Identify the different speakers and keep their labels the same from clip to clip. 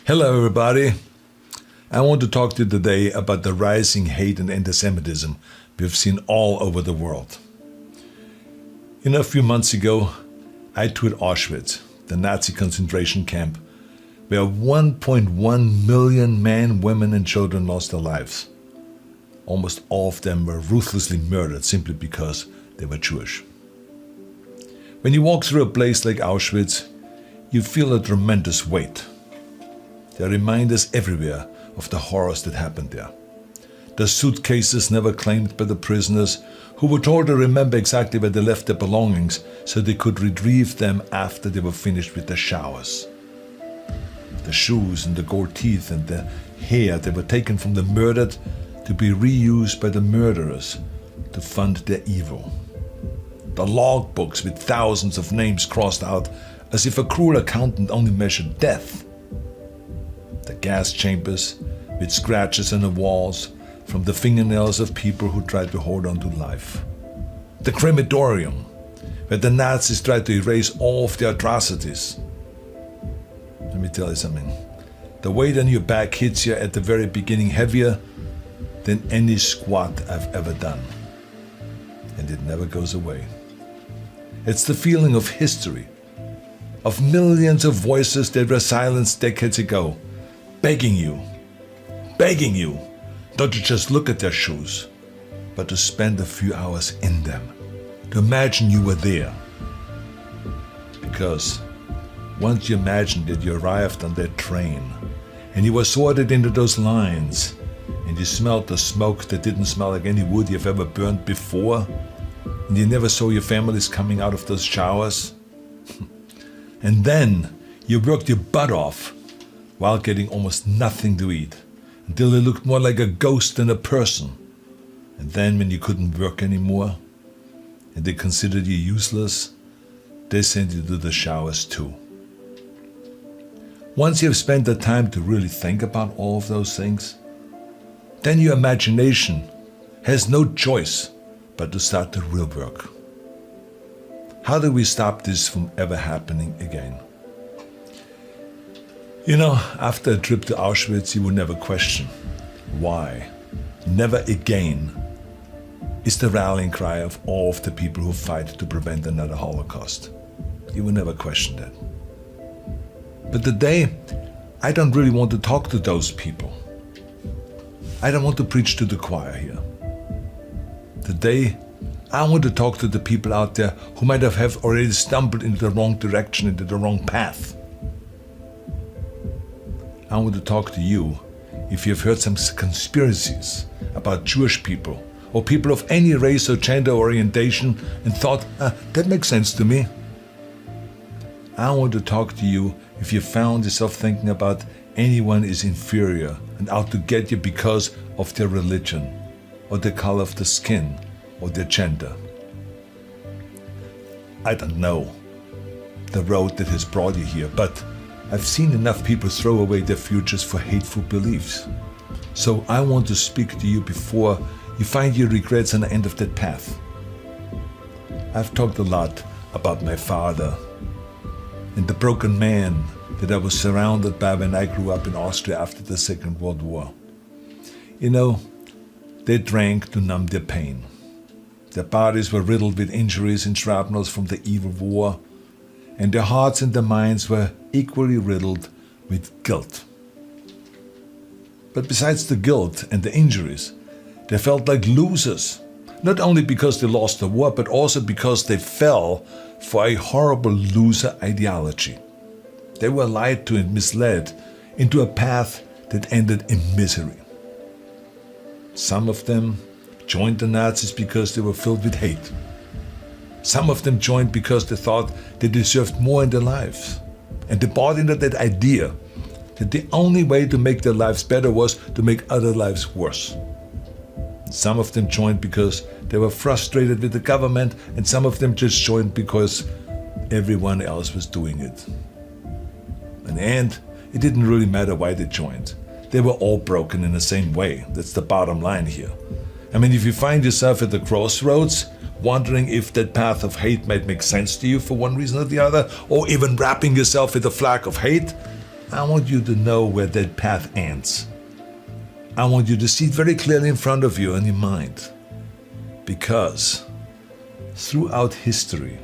Speaker 1: Hello everybody. I want to talk to you today about the rising hate and anti-Semitism we've seen all over the world. A few months ago, I toured Auschwitz, the Nazi concentration camp, where 1.1 million men, women and children lost their lives. Almost all of them were ruthlessly murdered simply because they were Jewish. When you walk through a place like Auschwitz, you feel a tremendous weight. There are reminders everywhere of the horrors that happened there. The suitcases never claimed by the prisoners, who were told to remember exactly where they left their belongings so they could retrieve them after they were finished with their showers. The shoes and the gold teeth and the hair that were taken from the murdered to be reused by the murderers to fund their evil. The log books with thousands of names crossed out as if a cruel accountant only measured death. The gas chambers with scratches on the walls from the fingernails of people who tried to hold on to life. The crematorium, where the Nazis tried to erase all of their atrocities. Let me tell you something. The weight on your back hits you at the very beginning heavier than any squat I've ever done. And it never goes away. It's the feeling of history, of millions of voices that were silenced decades ago, begging you, not to just look at their shoes, but to spend a few hours in them, to imagine you were there. Because once you imagined that you arrived on that train, and you were sorted into those lines, and you smelled the smoke that didn't smell like any wood you've ever burned before, and you never saw your families coming out of those showers, and then you worked your butt off while getting almost nothing to eat, until you looked more like a ghost than a person. And then when you couldn't work anymore, and they considered you useless, they sent you to the showers too. Once you have spent the time to really think about all of those things, then your imagination has no choice but to start the real work. How do we stop this from ever happening again? After a trip to Auschwitz, you will never question why. Never again is the rallying cry of all of the people who fight to prevent another Holocaust. You will never question that. But today, I don't really want to talk to those people. I don't want to preach to the choir here. Today, I want to talk to the people out there who might have already stumbled into the wrong direction, into the wrong path. I want to talk to you if you've heard some conspiracies about Jewish people or people of any race or gender orientation and thought, that makes sense to me. I want to talk to you if you found yourself thinking about anyone is inferior and out to get you because of their religion or the color of the skin or their gender. I don't know the road that has brought you here, but I've seen enough people throw away their futures for hateful beliefs. So I want to speak to you before you find your regrets on the end of that path. I've talked a lot about my father and the broken man that I was surrounded by when I grew up in Austria after the Second World War. They drank to numb their pain. Their bodies were riddled with injuries and shrapnels from the evil war, and their hearts and their minds were equally riddled with guilt. But besides the guilt and the injuries, they felt like losers, not only because they lost the war, but also because they fell for a horrible loser ideology. They were lied to and misled into a path that ended in misery. Some of them joined the Nazis because they were filled with hate. Some of them joined because they thought they deserved more in their lives. And they bought into that idea that the only way to make their lives better was to make other lives worse. Some of them joined because they were frustrated with the government, and some of them just joined because everyone else was doing it. In the end, it didn't really matter why they joined. They were all broken in the same way. That's the bottom line here. If you find yourself at the crossroads, wondering if that path of hate might make sense to you for one reason or the other, or even wrapping yourself in the flag of hate, I want you to know where that path ends. I want you to see it very clearly in front of you in your mind. Because throughout history,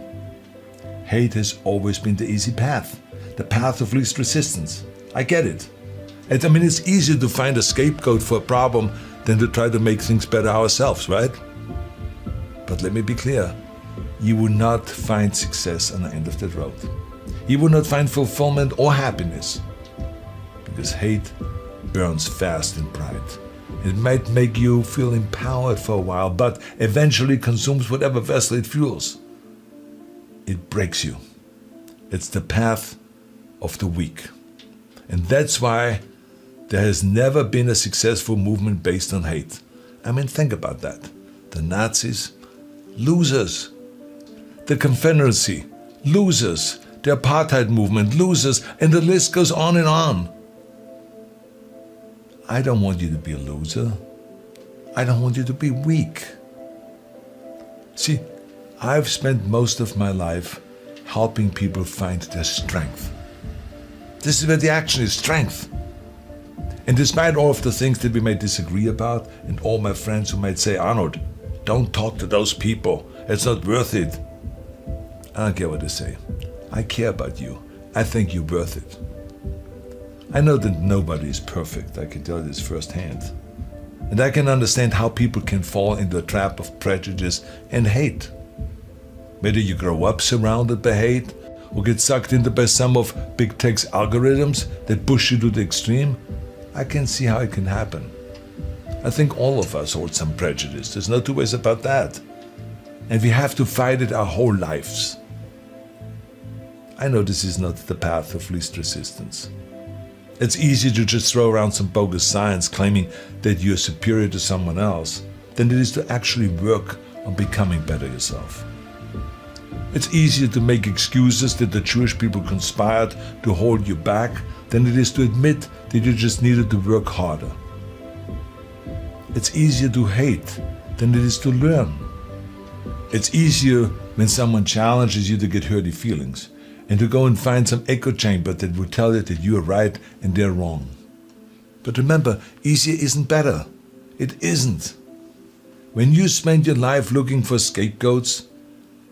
Speaker 1: hate has always been the easy path, the path of least resistance. I get it. And I mean, it's easier to find a scapegoat for a problem than to try to make things better ourselves, right? But let me be clear. You will not find success on the end of that road. You will not find fulfillment or happiness. Because hate burns fast in pride. It might make you feel empowered for a while, but eventually consumes whatever vessel it fuels. It breaks you. It's the path of the weak. And that's why there has never been a successful movement based on hate. I mean, think about that. The Nazis, losers. The Confederacy, losers. The apartheid movement, losers. And the list goes on and on. I don't want you to be a loser. I don't want you to be weak. See, I've spent most of my life helping people find their strength. This is where the action is, strength. And despite all of the things that we may disagree about, and all my friends who might say, Arnold, don't talk to those people, it's not worth it. I don't care what they say. I care about you. I think you're worth it. I know that nobody is perfect, I can tell you this firsthand. And I can understand how people can fall into a trap of prejudice and hate. Whether you grow up surrounded by hate, or get sucked into by some of big tech's algorithms that push you to the extreme, I can see how it can happen. I think all of us hold some prejudice, there's no two ways about that. And we have to fight it our whole lives. I know this is not the path of least resistance. It's easier to just throw around some bogus science claiming that you're superior to someone else than it is to actually work on becoming better yourself. It's easier to make excuses that the Jewish people conspired to hold you back than it is to admit that you just needed to work harder. It's easier to hate than it is to learn. It's easier when someone challenges you to get hurty feelings and to go and find some echo chamber that will tell you that you are right and they're wrong. But remember, easier isn't better. It isn't. When you spend your life looking for scapegoats,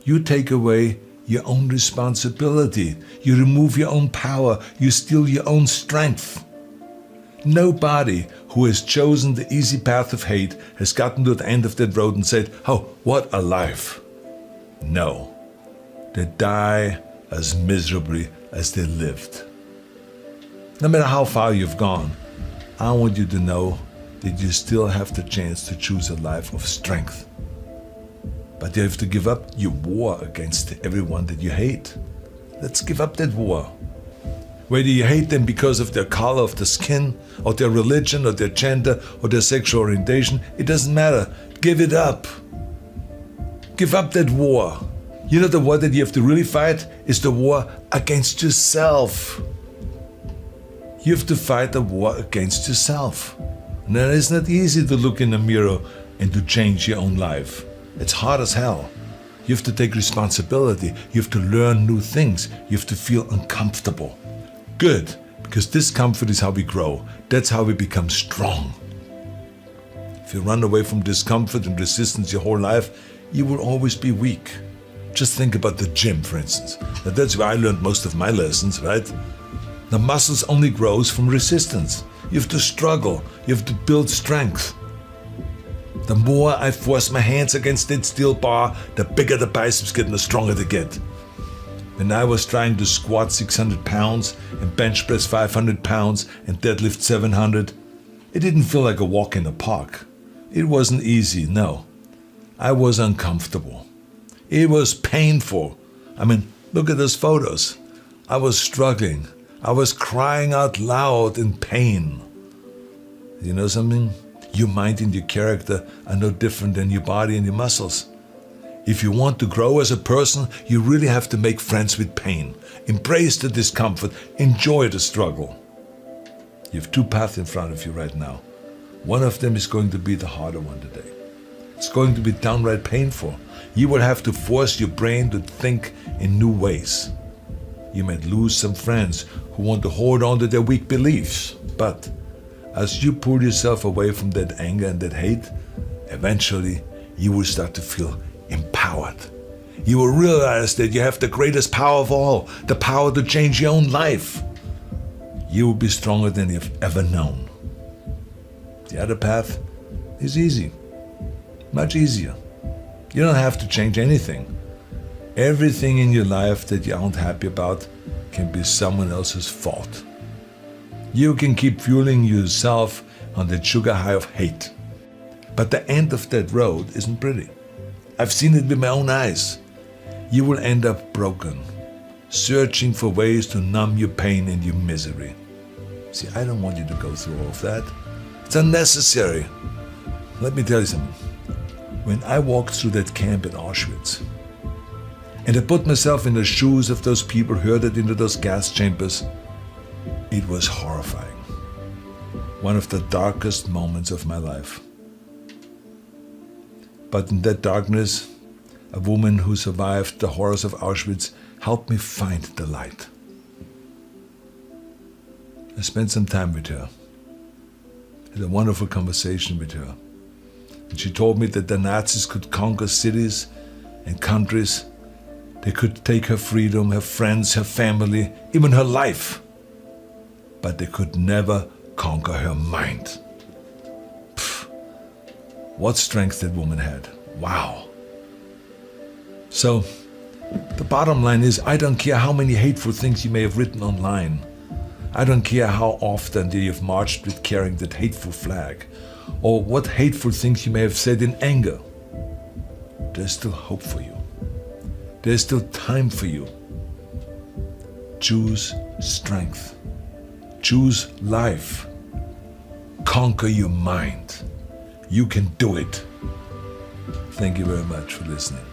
Speaker 1: you take away your own responsibility. You remove your own power. You steal your own strength. Nobody who has chosen the easy path of hate has gotten to the end of that road and said, oh, what a life. No. They die as miserably as they lived. No matter how far you've gone, I want you to know that you still have the chance to choose a life of strength. But you have to give up your war against everyone that you hate. Let's give up that war. Whether you hate them because of their color of the skin, or their religion, or their gender, or their sexual orientation, it doesn't matter. Give it up. Give up that war. You know, the war that you have to really fight is the war against yourself. You have to fight the war against yourself. And it is not easy to look in the mirror and to change your own life. It's hard as hell. You have to take responsibility. You have to learn new things. You have to feel uncomfortable. Good, because discomfort is how we grow. That's how we become strong. If you run away from discomfort and resistance your whole life, you will always be weak. Just think about the gym, for instance. Now, that's where I learned most of my lessons, right? The muscles only grows from resistance. You have to struggle. You have to build strength. The more I force my hands against that steel bar, the bigger the biceps get and the stronger they get. When I was trying to squat 600 pounds and bench press 500 pounds and deadlift 700, it didn't feel like a walk in the park. It wasn't easy, no. I was uncomfortable. It was painful. I mean, look at those photos. I was struggling. I was crying out loud in pain. You know something? Your mind and your character are no different than your body and your muscles. If you want to grow as a person, you really have to make friends with pain. Embrace the discomfort. Enjoy the struggle. You have two paths in front of you right now. One of them is going to be the harder one today. It's going to be downright painful. You will have to force your brain to think in new ways. You might lose some friends who who want to hold on to their weak beliefs. But as you pull yourself away from that anger and that hate, eventually you will start to feel empowered. You will realize that you have the greatest power of all, the power to change your own life. You will be stronger than you've ever known. The other path is easy, much easier. You don't have to change anything. Everything in your life that you aren't happy about can be someone else's fault. You can keep fueling yourself on that sugar high of hate. But the end of that road isn't pretty. I've seen it with my own eyes. You will end up broken, searching for ways to numb your pain and your misery. See, I don't want you to go through all of that. It's unnecessary. Let me tell you something. When I walked through that camp at Auschwitz, and I put myself in the shoes of those people herded into those gas chambers, it was horrifying. One of the darkest moments of my life. But in that darkness, a woman who survived the horrors of Auschwitz helped me find the light. I spent some time with her. Had a wonderful conversation with her. And she told me that the Nazis could conquer cities and countries. They could take her freedom, her friends, her family, even her life. But they could never conquer her mind. Pfft. What strength that woman had. Wow. So, the bottom line is, I don't care how many hateful things you may have written online. I don't care how often you've marched with carrying that hateful flag, or what hateful things you may have said in anger. There's still hope for you. There's still time for you. Choose strength. Choose life. Conquer your mind. You can do it. Thank you very much for listening.